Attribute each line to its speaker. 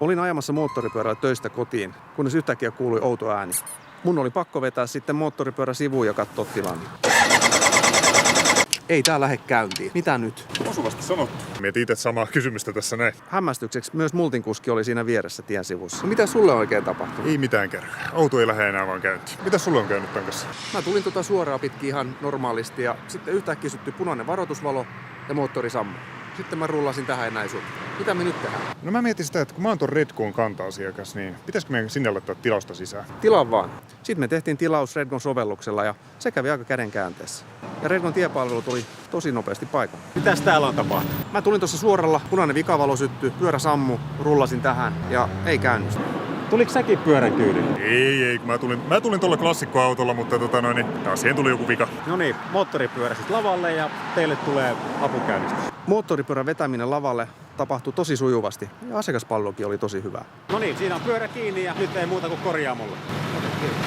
Speaker 1: Olin ajamassa moottoripyörällä töistä kotiin, kunnes yhtäkkiä kuului outo ääni. Mun oli pakko vetää sitten moottoripyörä sivuun ja katsoa tilanne. Ei tää lähde käyntiin. Mitä nyt?
Speaker 2: Osuvasti sanottu. Mietin itse samaa kysymystä tässä näin.
Speaker 1: Hämmästykseksi myös multinkuski oli siinä vieressä tien sivussa. No, mitä sulle oikein tapahtui?
Speaker 2: Ei mitään käy. Auto ei lähde enää vaan käyntiin. Mitä sulle on käynyt tän kanssa?
Speaker 1: Mä tulin suoraan pitkin ihan normaalisti ja sitten yhtäkkiä syttyi punainen varoitusvalo ja moottori sammui. Sitten mä rullasin tähän ja näin sun. Mitä me nyt tehdään?
Speaker 2: No mä mietin sitä, että kun mä oon ton Redcon kanta-asiakas, niin pitäisikö meidän sinne laittaa tilausta sisään?
Speaker 1: Tilaa vaan. Sitten me tehtiin tilaus Redcon sovelluksella ja se kävi aika kädenkäänteessä. Ja Redcon tiepalvelu tuli tosi nopeasti paikalle.
Speaker 3: Mitäs täällä on tapahtunut?
Speaker 1: Mä tulin tuossa suoralla, punainen vikavalo syttyi, pyörä sammu, rullasin tähän ja ei käynnisty.
Speaker 3: Tuliko säkin pyörän kyydille?
Speaker 2: Ei, kun mä tulin tuolla klassikkoautolla, mutta taas siihen tuli joku vika.
Speaker 3: No niin, moottoripyörä sit lavalle ja teille tulee apukäynnistys.
Speaker 1: Moottoripyörän vetäminen lavalle tapahtui tosi sujuvasti ja asiakaspalvelukin oli tosi hyvä.
Speaker 3: No niin, siinä on pyörä kiinni ja nyt ei muuta kuin korjaamolle.
Speaker 1: Kiitos.